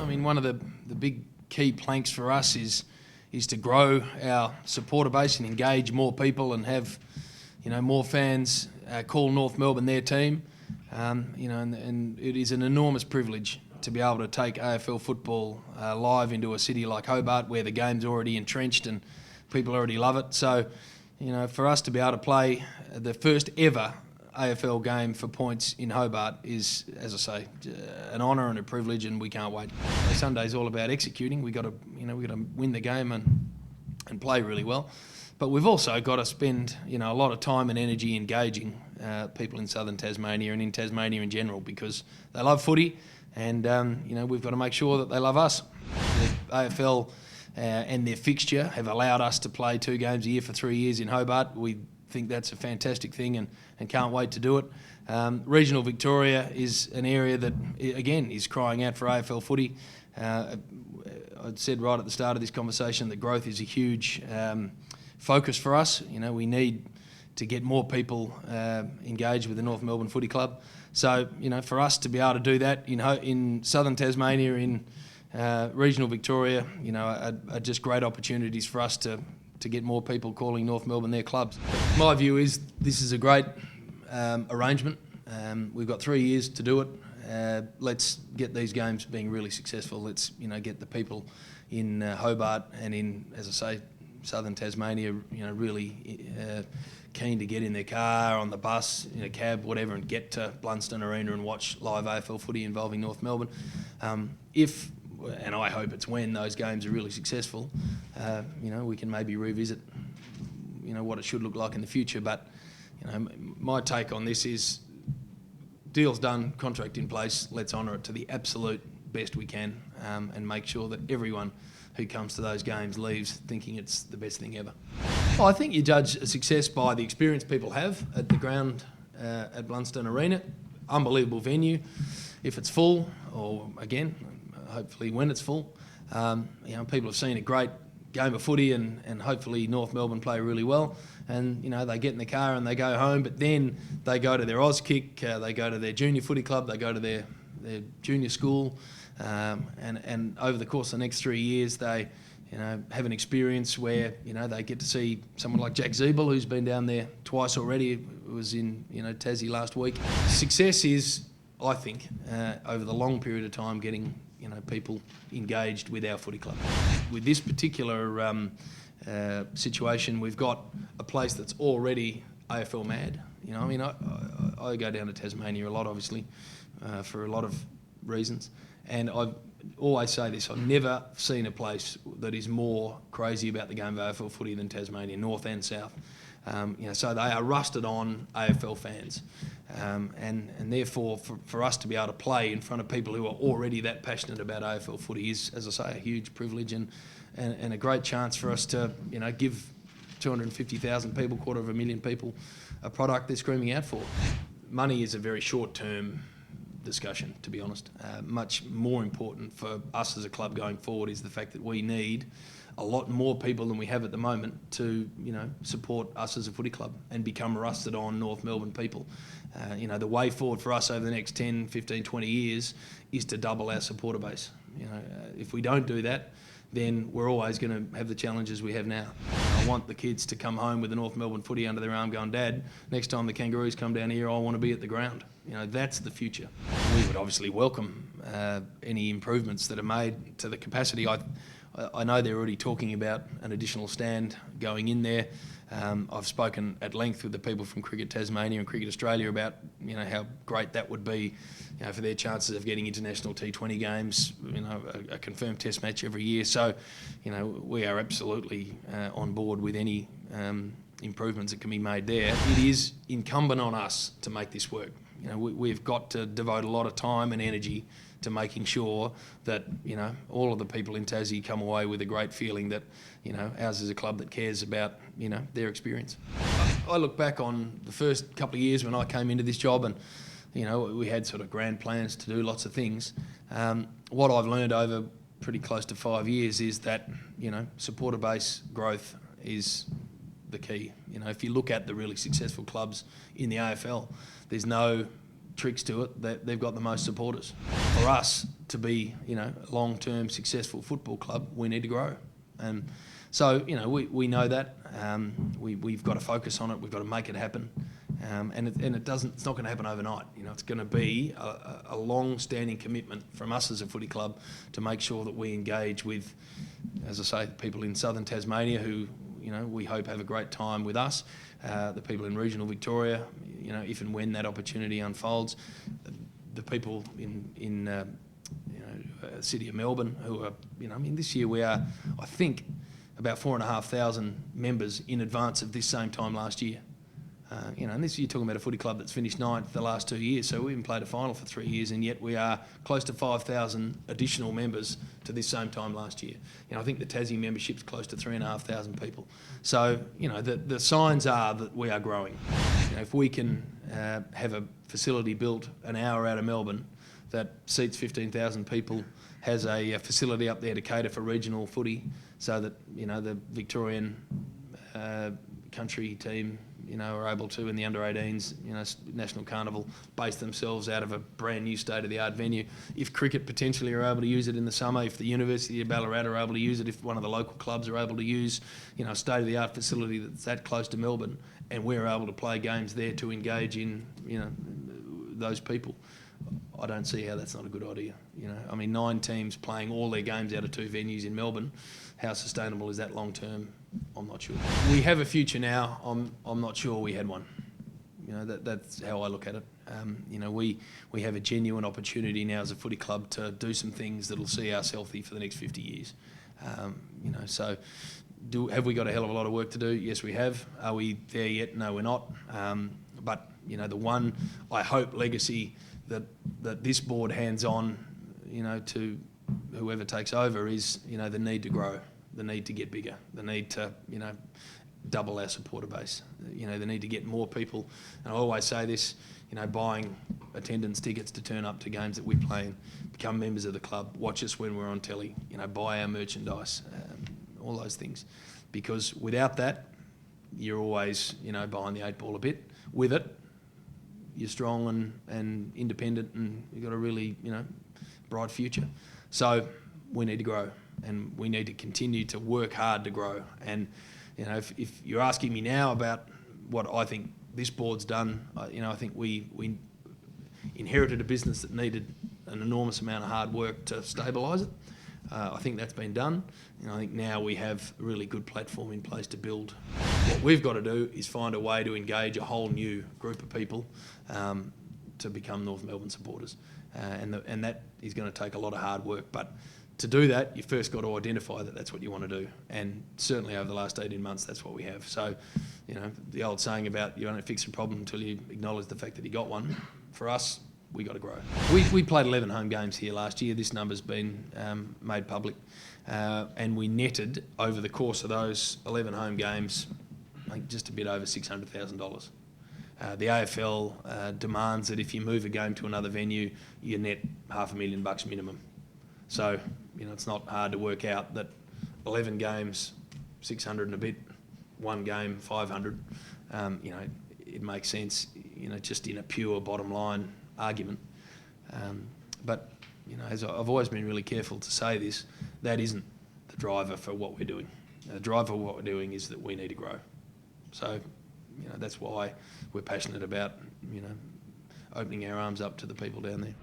mean, one of the big key planks for us is to grow our supporter base and engage more people and have, more fans call North Melbourne their team. And it is an enormous privilege to be able to take AFL football live into a city like Hobart, where the game's already entrenched and people already love it. So, for us to be able to play the first ever AFL game for points in Hobart is, as I say, an honour and a privilege, and we can't wait. Sunday's all about executing. We got to win the game and play really well. But we've also got to spend, a lot of time and energy engaging people in southern Tasmania and in Tasmania in general, because they love footy, and we've got to make sure that they love us. The AFL and their fixture have allowed us to play 2 games a year for 3 years in Hobart. We think that's a fantastic thing and can't wait to do it. Regional Victoria is an area that, again, is crying out for AFL footy. I said right at the start of this conversation that growth is a huge focus for us. We need to get more people engaged with the North Melbourne Footy Club. So, for us to be able to do that in southern Tasmania, in regional Victoria, are just great opportunities for us to get more people calling North Melbourne their clubs. My view is this is a great arrangement. We've got 3 years to do it. Let's get these games being really successful. Let's get the people in Hobart and in, as I say, southern Tasmania, really keen to get in their car, on the bus, in a cab, whatever, and get to Blunston Arena and watch live AFL footy involving North Melbourne. If, and I hope it's when, those games are really successful, we can maybe revisit, what it should look like in the future. But, my take on this is deal's done, contract in place, let's honour it to the absolute best we can, and make sure that everyone who comes to those games leaves thinking it's the best thing ever. Well, I think you judge a success by the experience people have at the ground at Blunston Arena. Unbelievable venue. If it's full, or again, hopefully when it's full, people have seen a great game of footy, and hopefully North Melbourne play really well, and they get in the car and they go home, but then they go to their Auskick, they go to their junior footy club, they go to their junior school, and over the course of the next 3 years they have an experience where they get to see someone like Jack Zeeble, who's been down there twice already, was in Tassie last week. Success is, I think, over the long period of time, getting people engaged with our footy club. With this particular situation, we've got a place that's already AFL mad. I go down to Tasmania a lot, obviously, for a lot of reasons, and I always say this: I've never seen a place that is more crazy about the game of AFL footy than Tasmania, north and south. So they are rusted on AFL fans, and therefore for us to be able to play in front of people who are already that passionate about AFL footy is, as I say, a huge privilege and a great chance for us to give 250,000 people, 250,000 people, a product they're screaming out for. Money is a very short-term discussion, to be honest. Much more important for us as a club going forward is the fact that we need a lot more people than we have at the moment to, support us as a footy club and become rusted on North Melbourne people. The way forward for us over the next 10, 15, 20 years is to double our supporter base. If we don't do that, then we're always going to have the challenges we have now. I want the kids to come home with the North Melbourne footy under their arm going, Dad, next time the Kangaroos come down here, I want to be at the ground. That's the future. We would obviously welcome any improvements that are made to the capacity. I know they're already talking about an additional stand going in there. I've spoken at length with the people from Cricket Tasmania and Cricket Australia about how great that would be for their chances of getting international T20 games, a confirmed test match every year. So we are absolutely on board with any improvements that can be made there. It is incumbent on us to make this work. We've got to devote a lot of time and energy to making sure that all of the people in Tassie come away with a great feeling that ours is a club that cares about their experience. I look back on the first couple of years when I came into this job, and we had sort of grand plans to do lots of things. What I've learned over pretty close to 5 years is that supporter base growth is the key. If you look at the really successful clubs in the AFL, there's no tricks to it, they've got the most supporters. For us to be, a long-term successful football club, we need to grow. And so, we know that. We've got to focus on it. We've got to make it happen. It's not going to happen overnight. It's going to be a long-standing commitment from us as a footy club to make sure that we engage with, as I say, people in southern Tasmania who, we hope have a great time with us. The people in regional Victoria, if and when that opportunity unfolds, the people in the city of Melbourne who are, this year we are, I think, about 4,500 members in advance of this same time last year. And this you're talking about a footy club that's finished ninth the last 2 years, so we haven't played a final for 3 years, and yet we are close to 5,000 additional members to this same time last year. I think the Tassie membership's close to 3,500 people. So, the signs are that we are growing. If we can have a facility built an hour out of Melbourne that seats 15,000 people, has a facility up there to cater for regional footy, so that the Victorian country team are able to, in the under-18s, National Carnival, base themselves out of a brand new state-of-the-art venue. If cricket potentially are able to use it in the summer, if the University of Ballarat are able to use it, if one of the local clubs are able to use, a state-of-the-art facility that's that close to Melbourne, and we're able to play games there to engage in, those people, I don't see how that's not a good idea. 9 teams playing all their games out of 2 venues in Melbourne. How sustainable is that long term? I'm not sure. We have a future now. I'm not sure we had one. That's how I look at it. We have a genuine opportunity now as a footy club to do some things that'll see us healthy for the next 50 years. So have we got a hell of a lot of work to do? Yes, we have. Are we there yet? No, we're not. But the one, I hope, legacy that this board hands on, to whoever takes over is, the need to grow, the need to get bigger, the need to, double our supporter base, the need to get more people. And I always say this, buying attendance tickets to turn up to games that we play in, become members of the club, watch us when we're on telly, buy our merchandise, all those things. Because without that, you're always, behind the 8 ball a bit. With it, you're strong and independent, and you've got a really, bright future. So we need to grow, and we need to continue to work hard to grow. And, if you're asking me now about what I think this board's done, I think we inherited a business that needed an enormous amount of hard work to stabilise it. I think that's been done, and I think now we have a really good platform in place to build. What we've got to do is find a way to engage a whole new group of people to become North Melbourne supporters, and that is going to take a lot of hard work. But to do that, you first got to identify that that's what you want to do, and certainly over the last 18 months, that's what we have. So, the old saying about you only fix a problem until you acknowledge the fact that you got one. For us, we got to grow. We played 11 home games here last year. This number's been made public, and we netted over the course of those 11 home games, I think, just a bit over $600,000. The AFL demands that if you move a game to another venue, you net $500,000 minimum. So, it's not hard to work out that 11 games, 600 and a bit, 1 game, 500. It makes sense, just in a pure bottom line argument. But, as I've always been really careful to say this, that isn't the driver for what we're doing. The driver for what we're doing is that we need to grow. So, that's why we're passionate about, opening our arms up to the people down there.